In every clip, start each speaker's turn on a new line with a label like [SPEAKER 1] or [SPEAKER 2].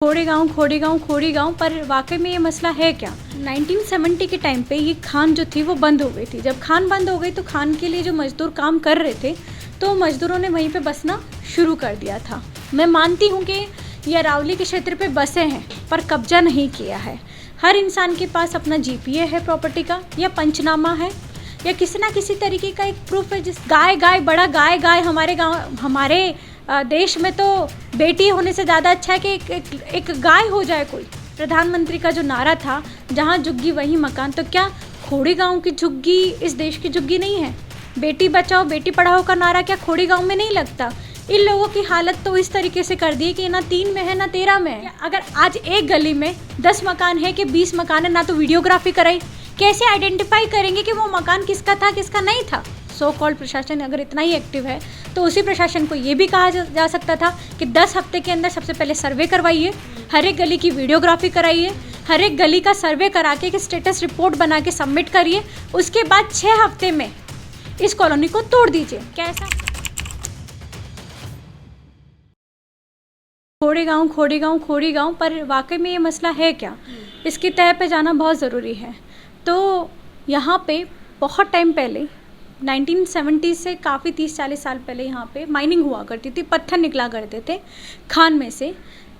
[SPEAKER 1] खोड़े गांव खोड़ी गांव पर वाकई में ये मसला है क्या। 1970 के टाइम पे ये खान जो थी वो बंद हो गई थी। जब खान बंद हो गई तो खान के लिए जो मजदूर काम कर रहे थे तो मजदूरों ने वहीं पे बसना शुरू कर दिया था। मैं मानती हूँ कि ये अरावली के क्षेत्र पे बसे हैं पर कब्जा नहीं किया है। हर इंसान के पास अपना जीपीए है प्रॉपर्टी का, या पंचनामा है, या किसी ना किसी तरीके का एक प्रूफ है। जिस गाय बड़ा गाय हमारे गाँव हमारे देश में तो बेटी होने से ज़्यादा अच्छा है कि एक गाय हो जाए कोई। प्रधानमंत्री का जो नारा था, जहाँ झुग्गी वहीं मकान, तो क्या खोड़ी गांव की झुग्गी इस देश की झुग्गी नहीं है? बेटी बचाओ बेटी पढ़ाओ का नारा क्या खोड़ी गांव में नहीं लगता? इन लोगों की हालत तो इस तरीके से कर दी है कि ना 3 में है ना 13 में है। अगर आज एक गली में 10 मकान है कि 20 मकान है, ना तो वीडियोग्राफी कराई, कैसे आइडेंटिफाई करेंगे कि वो मकान किसका था किसका नहीं था? सो कॉल्ड प्रशासन अगर इतना ही एक्टिव है तो उसी प्रशासन को ये भी कहा जा सकता था कि 10 हफ्ते के अंदर सबसे पहले सर्वे करवाइए, हर एक गली की वीडियोग्राफी कराइए, हर एक गली का सर्वे करा के कि स्टेटस रिपोर्ट बना के सबमिट करिए, उसके बाद 6 हफ्ते में इस कॉलोनी को तोड़ दीजिए। कैसा खोड़ी गांव पर वाकई में ये मसला है क्या, इसकी तह पे जाना बहुत ज़रूरी है। तो यहाँ पे बहुत टाइम पहले 1970 से काफ़ी 30-40 साल पहले यहाँ पे माइनिंग हुआ करती थी, पत्थर निकला करते थे खान में से।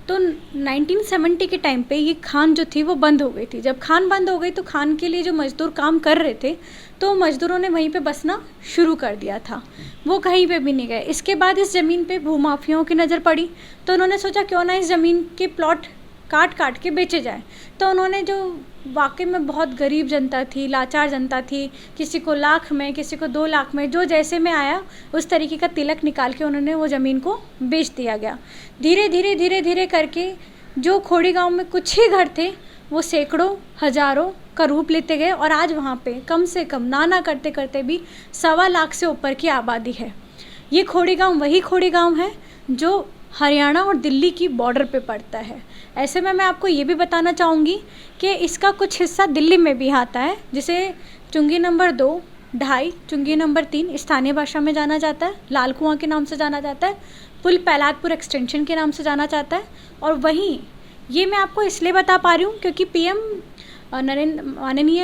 [SPEAKER 1] तो 1970 के टाइम पे ये खान जो थी वो बंद हो गई थी। जब खान बंद हो गई तो खान के लिए जो मज़दूर काम कर रहे थे तो मज़दूरों ने वहीं पे बसना शुरू कर दिया था, वो कहीं पे भी नहीं गए। इसके बाद इस ज़मीन पे भूमाफियाओं की नज़र पड़ी तो उन्होंने सोचा क्यों ना इस ज़मीन के प्लॉट काट के बेचे जाए। तो उन्होंने, जो वाकई में बहुत गरीब जनता थी, लाचार जनता थी, किसी को लाख में किसी को 2 लाख में, जो जैसे में आया उस तरीके का तिलक निकाल के उन्होंने वो ज़मीन को बेच दिया गया। धीरे धीरे करके जो खोड़ी गांव में कुछ ही घर थे वो सैकड़ों हज़ारों का रूप लेते गए और आज वहाँ पे कम से कम ना करते करते भी 1.25 लाख से ऊपर की आबादी है। ये खोड़ी गांव वही खोड़ी गांव है जो हरियाणा और दिल्ली की बॉर्डर पे पड़ता है। ऐसे में मैं आपको ये भी बताना चाहूँगी कि इसका कुछ हिस्सा दिल्ली में भी आता है, जिसे चुंगी नंबर 2, 2.5, चुंगी नंबर 3 स्थानीय भाषा में जाना जाता है, लाल कुआं के नाम से जाना जाता है, पुल पैलादपुर एक्सटेंशन के नाम से जाना जाता है। और वहीं ये मैं आपको इसलिए बता पा रही हूँ क्योंकि पीएम माननीय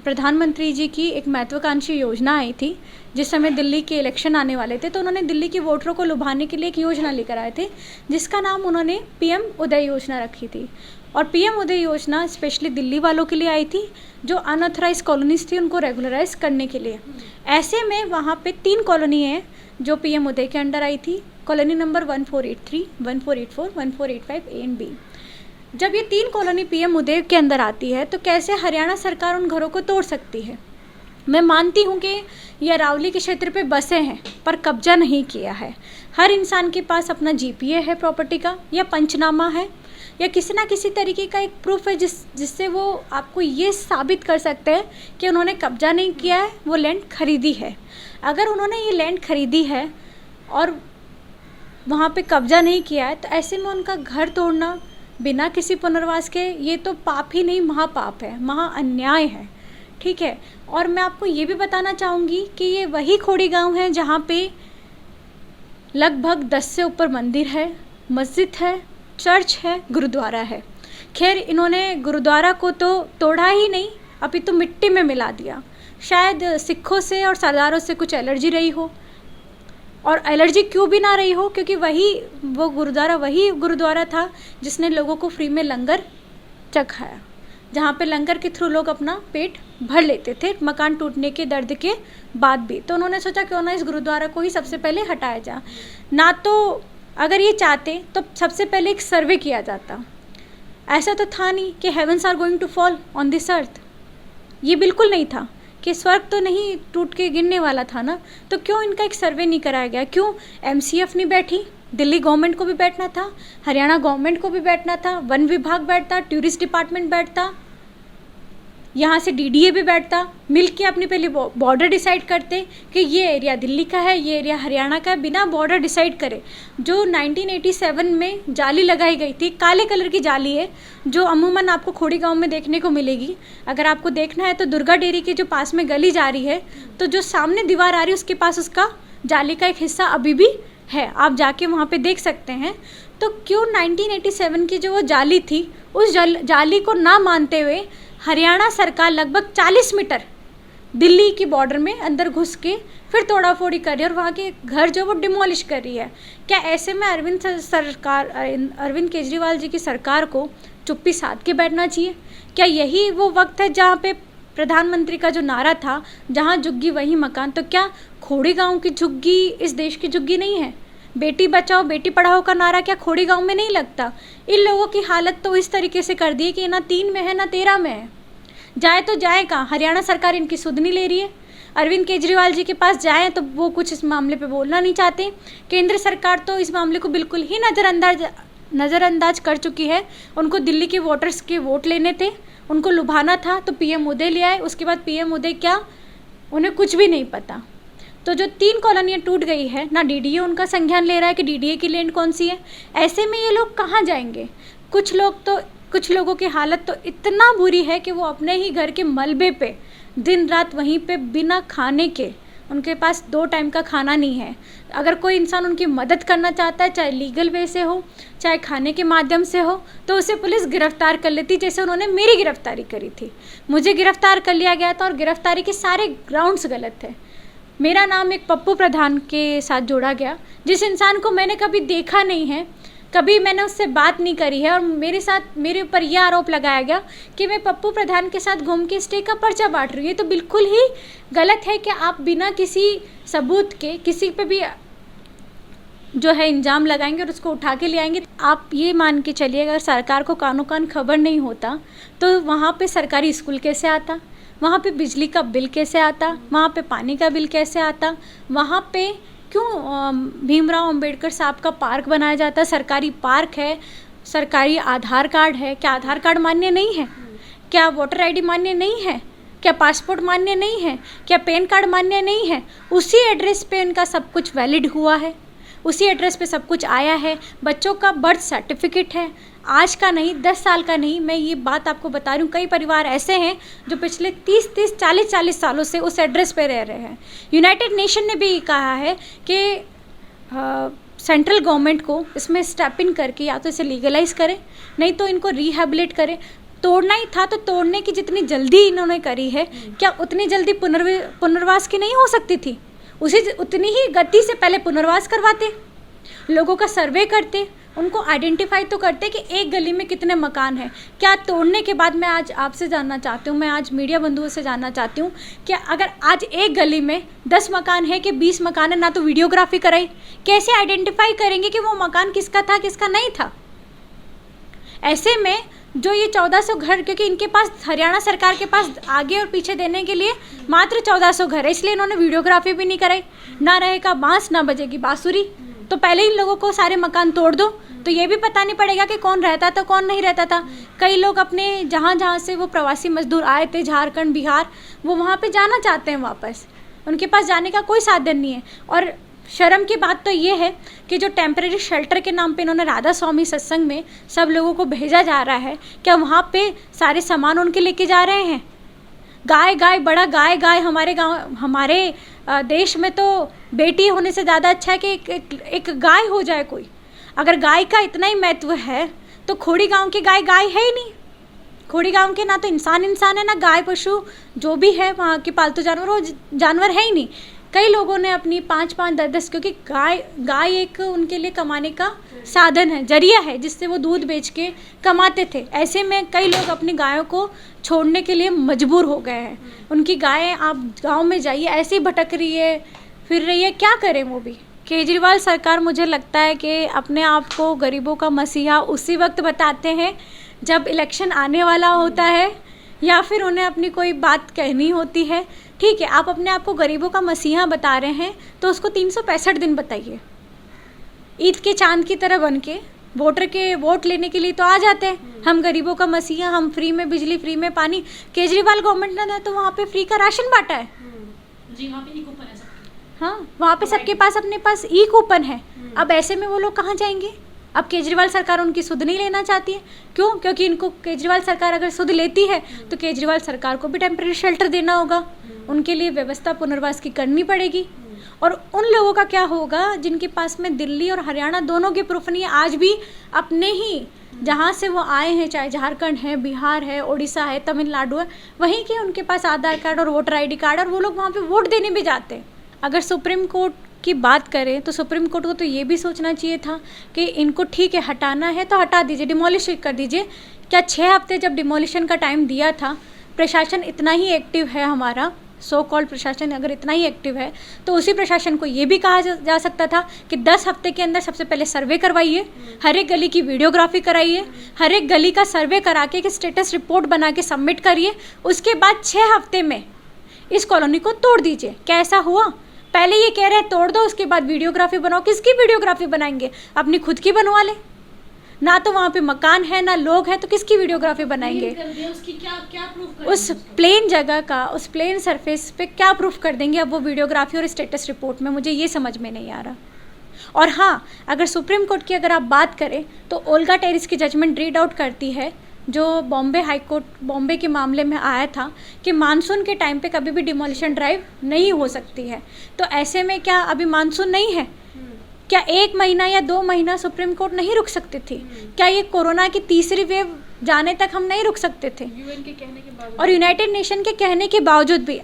[SPEAKER 1] प्रधानमंत्री जी की एक महत्वाकांक्षी योजना आई थी जिस समय दिल्ली के इलेक्शन आने वाले थे। तो उन्होंने दिल्ली के वोटरों को लुभाने के लिए एक योजना लेकर आए थे जिसका नाम उन्होंने पीएम उदय योजना रखी थी। और पीएम उदय योजना स्पेशली दिल्ली वालों के लिए आई थी जो अनऑथराइज कॉलोनीज थी उनको रेगुलराइज करने के लिए। ऐसे में वहाँ पे 3 कॉलोनी हैं जो पीएम उदय के अंडर आई थी। Colony number 1483, 1484, 1485 A and B. जब ये 3 कॉलोनी पीएम उदय के अंदर आती है तो कैसे हरियाणा सरकार उन घरों को तोड़ सकती है? मैं मानती हूँ कि ये अरावली के क्षेत्र पे बसे हैं पर कब्जा नहीं किया है। हर इंसान के पास अपना जीपीए है प्रॉपर्टी का, या पंचनामा है, या किसी ना किसी तरीके का एक प्रूफ है जिससे वो आपको ये साबित कर सकते हैं कि उन्होंने कब्जा नहीं किया है, वो लैंड खरीदी है। अगर उन्होंने ये लैंड खरीदी है और वहाँ पे कब्जा नहीं किया है तो ऐसे में उनका घर तोड़ना बिना किसी पुनर्वास के, ये तो पाप ही नहीं महापाप है, महा अन्याय है। ठीक है। और मैं आपको ये भी बताना चाहूँगी कि ये वही खोड़ी गांव है जहाँ पे लगभग 10 से ऊपर मंदिर है, मस्जिद है, चर्च है, गुरुद्वारा है। खैर इन्होंने गुरुद्वारा को तो तोड़ा ही नहीं, अभी तो मिट्टी में मिला दिया। शायद सिखों से और सरदारों से कुछ एलर्जी रही हो, और एलर्जी क्यों भी ना रही हो क्योंकि वो गुरुद्वारा था जिसने लोगों को फ्री में लंगर चखाया, जहाँ पे लंगर के थ्रू लोग अपना पेट भर लेते थे मकान टूटने के दर्द के बाद भी। तो उन्होंने सोचा क्यों ना इस गुरुद्वारा को ही सबसे पहले हटाया जाए। ना तो अगर ये चाहते तो सबसे पहले एक सर्वे किया जाता। ऐसा तो था नहीं कि heavens are going to fall on this earth, ये बिल्कुल नहीं था कि स्वर्ग तो नहीं टूट के गिरने वाला था ना। तो क्यों इनका एक सर्वे नहीं कराया गया? क्यों एमसीएफ नहीं बैठी? दिल्ली गवर्नमेंट को भी बैठना था, हरियाणा गवर्नमेंट को भी बैठना था, वन विभाग बैठता, टूरिस्ट डिपार्टमेंट बैठता, यहाँ से डीडीए भी बैठता, मिल के अपनी पहले बॉर्डर डिसाइड करते कि ये एरिया दिल्ली का है, ये एरिया हरियाणा का है, बिना बॉर्डर डिसाइड करे। जो 1987 में जाली लगाई गई थी, काले कलर की जाली है जो अमूमन आपको खोड़ी गांव में देखने को मिलेगी। अगर आपको देखना है तो दुर्गा डेयरी के जो पास में गली जा रही है तो जो सामने दीवार आ रही है उसके पास उसका जाली का एक हिस्सा अभी भी है, आप जाके वहाँ पे देख सकते हैं। तो क्यों 1987 की जो वो जाली थी, उस जाली को ना मानते हुए हरियाणा सरकार लगभग 40 मीटर दिल्ली की बॉर्डर में अंदर घुस के फिर तोड़ा फोड़ी कर रही है और वहाँ के घर जो वो डिमोलिश कर रही है। क्या ऐसे में अरविंद केजरीवाल जी की सरकार को चुप्पी साध के बैठना चाहिए? क्या यही वो वक्त है जहाँ पे प्रधानमंत्री का जो नारा था, जहाँ झुग्गी वहीं मकान, तो क्या खोड़ी गांव की झुग्गी इस देश की झुग्गी नहीं है? बेटी बचाओ बेटी पढ़ाओ का नारा क्या खोड़ी गांव में नहीं लगता? इन लोगों की हालत तो इस तरीके से कर दी है कि ना 3 में है ना 13 में है। जाए तो जाए कहाँ? हरियाणा सरकार इनकी सुध नहीं ले रही है। अरविंद केजरीवाल जी के पास जाएं तो वो कुछ इस मामले पे बोलना नहीं चाहते। केंद्र सरकार तो इस मामले को बिल्कुल ही नज़रअंदाज कर चुकी है। उनको दिल्ली के वोटर्स के वोट लेने थे, उनको लुभाना था, तो पीएम उदय ले आए। उसके बाद पीएम उदय क्या, उन्हें कुछ भी नहीं पता। तो जो 3 कॉलोनियाँ टूट गई है, ना डीडीए उनका संज्ञान ले रहा है कि डीडीए की लैंड कौन सी है। ऐसे में ये लोग कहाँ जाएंगे? कुछ लोगों की हालत तो इतना बुरी है कि वो अपने ही घर के मलबे पे दिन रात वहीं पे बिना खाने के, उनके पास 2 टाइम का खाना नहीं है। अगर कोई इंसान उनकी मदद करना चाहता है, चाहे लीगल वे से हो चाहे खाने के माध्यम से हो, तो उसे पुलिस गिरफ्तार कर लेती, जैसे उन्होंने मेरी गिरफ्तारी करी थी। मुझे गिरफ्तार कर लिया गया था और गिरफ्तारी के सारे ग्राउंड्स गलत थे। मेरा नाम एक पप्पू प्रधान के साथ जोड़ा गया, जिस इंसान को मैंने कभी देखा नहीं है, कभी मैंने उससे बात नहीं करी है, और मेरे ऊपर यह आरोप लगाया गया कि मैं पप्पू प्रधान के साथ घूम के स्टे का पर्चा बांट रही हूँ। तो बिल्कुल ही गलत है कि आप बिना किसी सबूत के किसी पे भी जो है इल्ज़ाम लगाएंगे और उसको उठा के ले आएंगे। आप ये मान के चलिए, अगर सरकार को कानों कान खबर नहीं होता तो वहाँ पे सरकारी स्कूल कैसे आता, वहाँ पे बिजली का बिल कैसे आता, वहाँ पे पानी का बिल कैसे आता, वहाँ पे क्यों भीमराव अंबेडकर साहब का पार्क बनाया जाता है? सरकारी पार्क है, सरकारी आधार कार्ड है, क्या आधार कार्ड मान्य नहीं है? क्या वोटर आईडी मान्य नहीं है? क्या पासपोर्ट मान्य नहीं है? क्या पैन कार्ड मान्य नहीं है? उसी एड्रेस पे इनका सब कुछ वैलिड हुआ है, उसी एड्रेस पे सब कुछ आया है। बच्चों का बर्थ सर्टिफिकेट है, आज का नहीं 10 साल का नहीं। मैं ये बात आपको बता रही हूँ, कई परिवार ऐसे हैं जो पिछले 30 40 सालों से उस एड्रेस पे रह रहे हैं। यूनाइटेड नेशन ने भी कहा है कि सेंट्रल गवर्नमेंट को इसमें स्टेप इन करके या तो इसे लीगलाइज करें, नहीं तो इनको रिहेबिलिट करें। तोड़ना ही था तो तोड़ने की जितनी जल्दी इन्होंने करी है, क्या उतनी जल्दी पुनर्वास की नहीं हो सकती थी? उतनी ही गति से पहले पुनर्वास करवाते, लोगों का सर्वे करते, उनको आइडेंटिफाई तो करते कि एक गली में कितने मकान हैं। क्या तोड़ने के बाद, मैं आज आपसे जानना चाहती हूँ, मैं आज मीडिया बंधुओं से जानना चाहती हूँ कि अगर आज एक गली में 10 मकान है कि 20 मकान है, ना तो वीडियोग्राफी कराई, कैसे आइडेंटिफाई करेंगे कि वो मकान किसका था किसका नहीं था? ऐसे में जो ये 1400 घर, क्योंकि इनके पास हरियाणा सरकार के पास आगे और पीछे देने के लिए मात्र 1400 घर है, इसलिए इन्होंने वीडियोग्राफी भी नहीं कराई। ना रहेगा बांस ना बजेगी बांसुरी, तो पहले इन लोगों को सारे मकान तोड़ दो, तो ये भी पता नहीं पड़ेगा कि कौन रहता था कौन नहीं रहता था। कई लोग अपने जहाँ से वो प्रवासी मजदूर आए थे, झारखंड बिहार, वो वहाँ पे जाना चाहते हैं वापस, उनके पास जाने का कोई साधन नहीं है। और शर्म की बात तो ये है कि जो टेम्परेरी शेल्टर के नाम पे इन्होंने राधा स्वामी सत्संग में सब लोगों को भेजा जा रहा है, क्या वहाँ पे सारे सामान उनके लेके जा रहे हैं? गाय बड़ा गाय हमारे गाँव, हमारे देश में तो बेटी होने से ज़्यादा अच्छा है कि एक गाय हो जाए कोई। अगर गाय का इतना ही महत्व है तो खोड़ी गांव की गाय है ही नहीं। खोड़ी गांव के ना तो इंसान है, ना गाय पशु जो भी है वहाँ के पालतू जानवर, वो जानवर है ही नहीं। कई लोगों ने अपनी 5-5 10-10, क्योंकि गाय एक उनके लिए कमाने का साधन है, जरिया है, जिससे वो दूध बेच के कमाते थे। ऐसे में कई लोग अपनी गायों को छोड़ने के लिए मजबूर हो गए हैं। उनकी गायें, आप गांव में जाइए, ऐसे ही भटक रही है, फिर रही है, क्या करें वो भी। केजरीवाल सरकार, मुझे लगता है कि अपने आप को गरीबों का मसीहा उसी वक्त बताते हैं जब इलेक्शन आने वाला होता है, या फिर उन्हें अपनी कोई बात कहनी होती है। ठीक है, आप अपने आप को गरीबों का मसीहा बता रहे हैं तो उसको 365 दिन बताइए। ईद के चांद की तरह बन के वोटर के वोट लेने के लिए तो आ जाते हैं, हम गरीबों का मसीहा, हम फ्री में बिजली, फ्री में पानी। केजरीवाल गवर्नमेंट ने तो वहाँ पे फ्री का राशन बांटा है
[SPEAKER 2] जी, वहाँ पे ई कूपन है सबके।
[SPEAKER 1] हाँ, वहाँ पे सबके पास अपने पास ई कूपन है। अब ऐसे में वो लोग कहाँ जाएंगे? अब केजरीवाल सरकार उनकी सुध नहीं लेना चाहती है। क्यों? क्योंकि इनको केजरीवाल सरकार अगर सुध लेती है तो केजरीवाल सरकार को भी टेम्परेरी शेल्टर देना होगा, उनके लिए व्यवस्था पुनर्वास की करनी पड़ेगी। और उन लोगों का क्या होगा जिनके पास में दिल्ली और हरियाणा दोनों के प्रूफ नहीं है, आज भी अपने ही जहाँ से वो आए हैं, चाहे झारखंड है, बिहार है, उड़ीसा है, तमिलनाडु है, वहीं के उनके पास आधार कार्ड और वोटर आईडी कार्ड, और वो लोग वहाँ पे वोट देने भी जाते हैं। अगर सुप्रीम कोर्ट की बात करें तो सुप्रीम कोर्ट को तो ये भी सोचना चाहिए था कि इनको ठीक है हटाना है तो हटा दीजिए, डिमोलिश कर दीजिए। क्या 6 हफ्ते जब डिमोलिशन का टाइम दिया था, प्रशासन इतना ही एक्टिव है हमारा, सो कॉल्ड प्रशासन अगर इतना ही एक्टिव है, तो उसी प्रशासन को ये भी कहा जा सकता था कि 10 हफ्ते के अंदर सबसे पहले सर्वे करवाइए, हर एक गली की वीडियोग्राफी कराइए, हर एक गली का सर्वे करा के स्टेटस रिपोर्ट बना के सबमिट करिए, उसके बाद 6 हफ्ते में इस कॉलोनी को तोड़ दीजिए। क्या ऐसा हुआ? पहले ये कह रहे हैं तोड़ दो, उसके बाद वीडियोग्राफी बनाओ। किसकी वीडियोग्राफी बनाएंगे? अपनी खुद की बनवा ले। ना तो वहाँ पे मकान है ना लोग हैं, तो किसकी वीडियोग्राफी बनाएंगे?
[SPEAKER 2] उसकी क्या प्रूफ
[SPEAKER 1] उस प्लेन जगह का, उस प्लेन सरफेस पे क्या प्रूफ कर देंगे अब वो वीडियोग्राफी और स्टेटस रिपोर्ट में? मुझे ये समझ में नहीं आ रहा। और हाँ, अगर सुप्रीम कोर्ट की अगर आप बात करें तो ओल्गा टेरिस की जजमेंट रीड आउट करती है जो बॉम्बे हाई कोर्ट बॉम्बे के मामले में आया था कि मानसून के टाइम पे कभी भी डिमोलिशन ड्राइव नहीं हो सकती है। तो ऐसे में क्या अभी मानसून नहीं है? क्या 1 महीना या 2 महीना सुप्रीम कोर्ट नहीं रुक सकती थी? क्या ये कोरोना की तीसरी वेव जाने तक हम नहीं रुक सकते थे?
[SPEAKER 2] यूएन के कहने के बावजूद
[SPEAKER 1] और यूनाइटेड नेशन के कहने के बावजूद भी